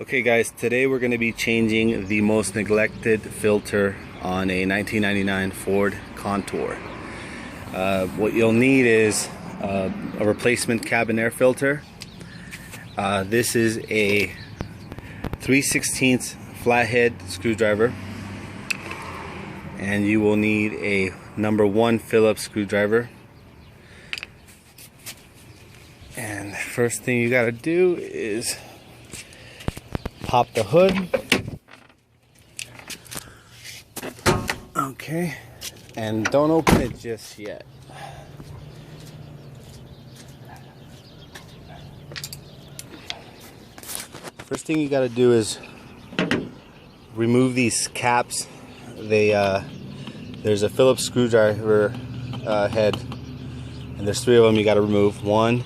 Okay guys, today we're going to be changing the most neglected filter on a 1999 Ford Contour. What you'll need is a replacement cabin air filter. This is a 3/16 flathead screwdriver, and you will need a number 1 Phillips screwdriver. And first thing you got to do is pop the hood. Okay, and don't open it just yet. First thing you got to do is remove these caps. There's a Phillips screwdriver head, and there's 3 of them you got to remove. 1,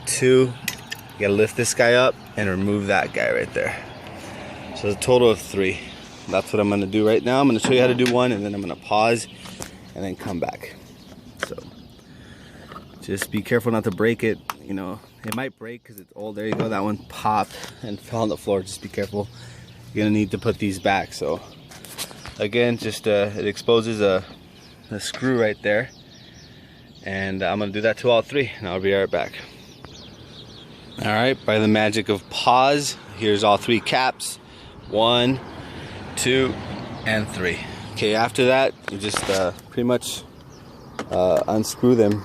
2. You got to lift this guy up and remove that guy right there. So a total of 3. That's what I'm going to do right now. I'm going to show you how to do 1, and then I'm going to pause and then come back. So just be careful not to break it. You know, it might break because it's old. There you go. That one popped and fell on the floor. Just be careful. You're going to need to put these back. So again, just it exposes a screw right there. And I'm going to do that to all 3, and I'll be right back. Alright, by the magic of pause, here's all 3 caps. 1, 2, and 3. Okay, after that, you just pretty much unscrew them.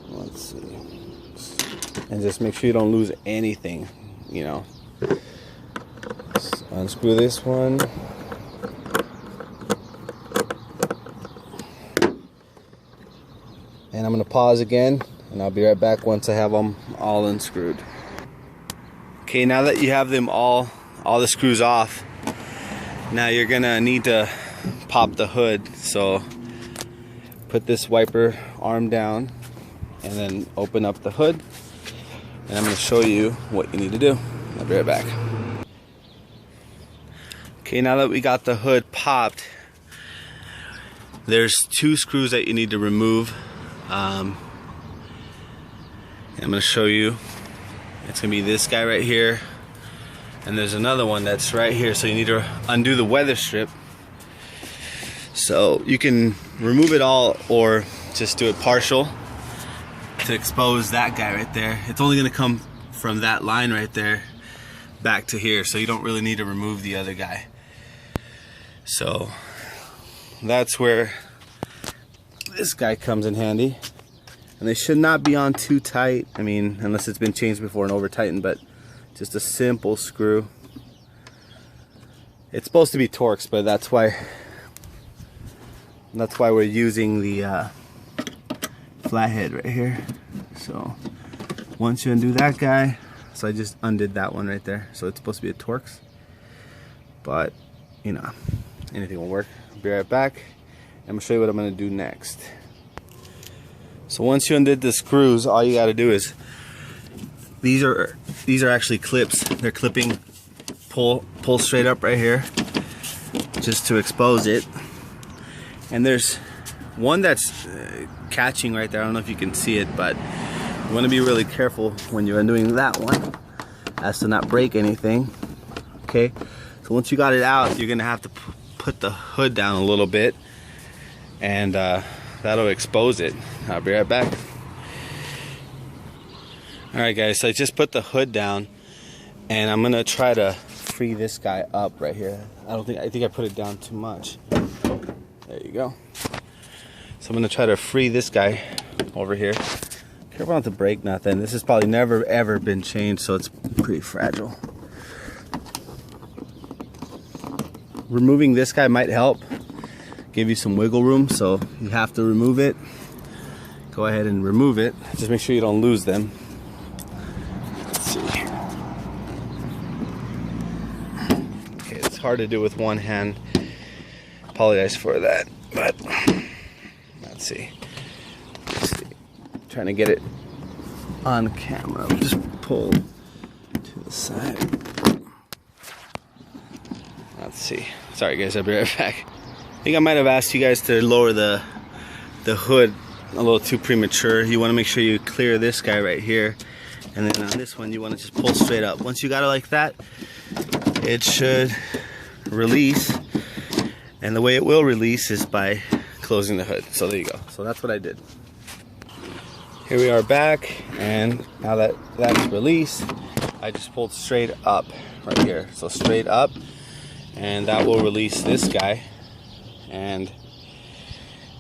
Let's see. And just make sure you don't lose anything, you know. Just unscrew this one. And I'm going to pause again, and I'll be right back once I have them all unscrewed. Okay, now that you have them all the screws off, now you're going to need to pop the hood. So put this wiper arm down and then open up the hood, and I'm going to show you what you need to do. I'll be right back. Okay, now that we got the hood popped, there's 2 screws that you need to remove. I'm going to show you. It's going to be this guy right here, and there's another one that's right here. So you need to undo the weather strip. So you can remove it all or just do it partial to expose that guy right there. It's only going to come from that line right there back to here, so you don't really need to remove the other guy. So that's where this guy comes in handy. And they should not be on too tight. I mean, unless it's been changed before and over tightened, but just a simple screw. It's supposed to be Torx, but that's why we're using the flathead right here. So once you undo that guy, so I just undid that one right there. So it's supposed to be a Torx, but you know, anything will work. I'll be right back. I'm gonna show you what I'm gonna do next. So once you undid the screws, all you gotta do is, these are actually clips. They're clipping, pull straight up right here, just to expose it. And there's one that's catching right there. I don't know if you can see it, but you wanna be really careful when you're undoing that one, as to not break anything. Okay, so once you got it out, you're gonna have to put the hood down a little bit, and that'll expose it. I'll be right back. Alright guys, so I just put the hood down, and I'm gonna try to free this guy up right here. I think I put it down too much. There you go. So I'm gonna try to free this guy over here. Careful not to break nothing. This has probably never ever been changed, so it's pretty fragile. Removing this guy might help, give you some wiggle room. So you have to remove it, go ahead and remove it. Just make sure you don't lose them. Let's see. Okay, it's hard to do with one hand. Apologize for that, but let's see. Trying to get it on camera. Just pull to the side. Let's see. Sorry guys, I'll be right back. I think I might have asked you guys to lower the hood a little too premature. You want to make sure you clear this guy right here, and then on this one you want to just pull straight up. Once you got it like that, it should release, and the way it will release is by closing the hood. So there you go. So that's what I did. Here we are back, and now that that's released, I just pulled straight up right here. So straight up, and that will release this guy, and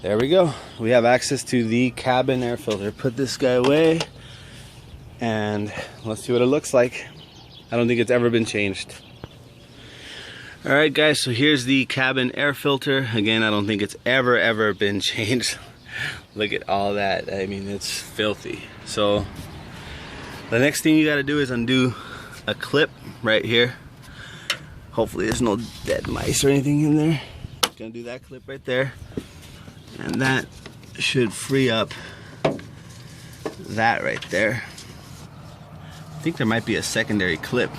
there we go. We have access to the cabin air filter. Put this guy away, and let's see what it looks like. I don't think it's ever been changed. Alright guys, so here's the cabin air filter. Again, I don't think it's ever been changed. Look at all that. I mean, it's filthy. So the next thing you got to do is undo a clip right here. Hopefully there's no dead mice or anything in there. Gonna do that clip right there, and that should free up that right there. I think there might be a secondary clip,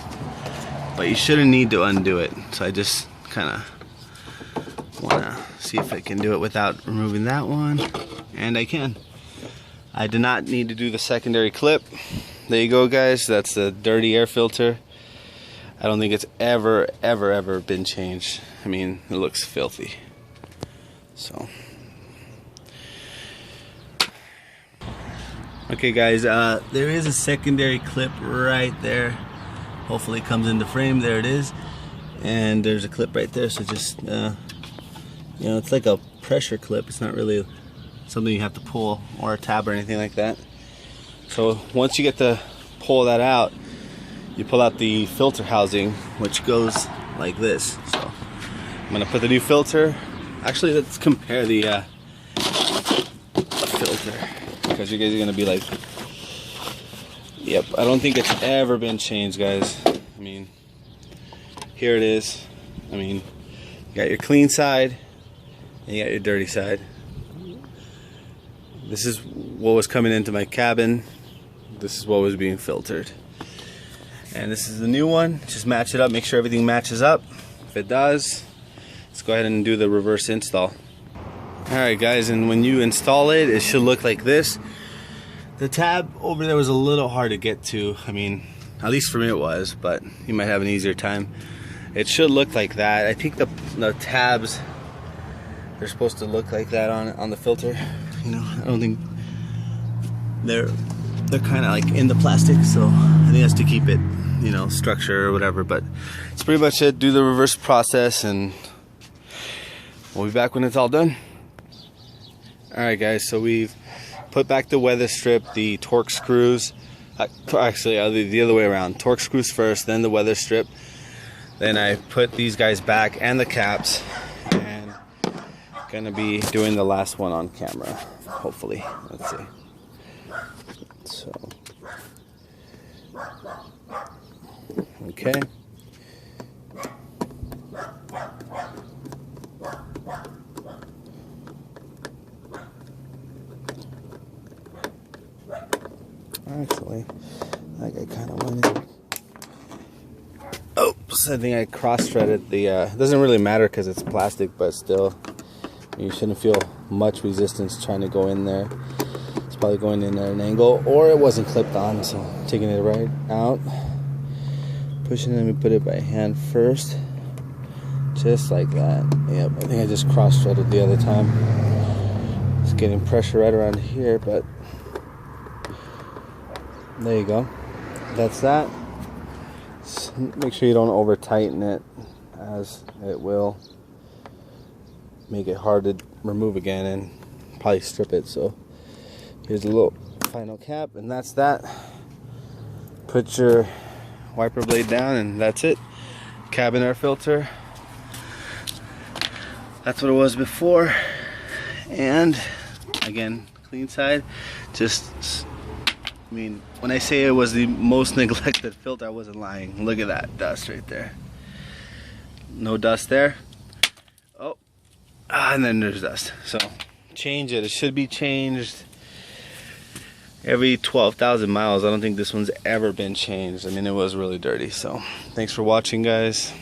but you shouldn't need to undo it. So I just kind of want to see if I can do it without removing that one, and I can. I did not need to do the secondary clip. There you go guys, that's the dirty air filter. I don't think it's ever been changed. I mean, it looks filthy. So okay guys, there is a secondary clip right there. Hopefully it comes into frame. There it is, and there's a clip right there. So just you know, it's like a pressure clip. It's not really something you have to pull, or a tab or anything like that. So once you get to pull that out, you pull out the filter housing, which goes like this. So I'm gonna put the new filter. Actually, let's compare the filter, because you guys are gonna be like, yep, I don't think it's ever been changed, guys. I mean, here it is. I mean, you got your clean side and you got your dirty side. This is what was coming into my cabin. This is what was being filtered. And this is the new one. Just match it up, make sure everything matches up. If it does, let's go ahead and do the reverse install. Alright guys, and when you install it, it should look like this. The tab over there was a little hard to get to. I mean, at least for me it was, but you might have an easier time. It should look like that. I think the tabs, they're supposed to look like that on the filter. You know, I don't think they're kind of like in the plastic, so I think that's to keep it, you know, structure or whatever. But it's pretty much it. Do the reverse process, and we'll be back when it's all done. Alright guys, so we've put back the weather strip, the torque screws. Actually, the other way around. Torque screws first, then the weather strip. Then I put these guys back and the caps, and gonna be doing the last one on camera, hopefully. Let's see. So, okay. Actually, I think I kind of went in. Oops, I think I cross-threaded the, it doesn't really matter because it's plastic, but still, you shouldn't feel much resistance trying to go in there. It's probably going in at an angle, or it wasn't clipped on, so I'm taking it right out. Pushing it, let me put it by hand first. Just like that. Yep, I think I just cross-threaded the other time. It's getting pressure right around here, but there you go. That's that. Just make sure you don't over tighten it, as it will make it hard to remove again and probably strip it. So here's a little final cap, and that's that. Put your wiper blade down, and that's it. Cabin air filter. That's what it was before. And again, clean side. Just, I mean, when I say it was the most neglected filter, I wasn't lying. Look at that dust right there. No dust there. Oh, and then there's dust. So change it. It should be changed every 12,000 miles. I don't think this one's ever been changed. I mean, it was really dirty. So thanks for watching, guys.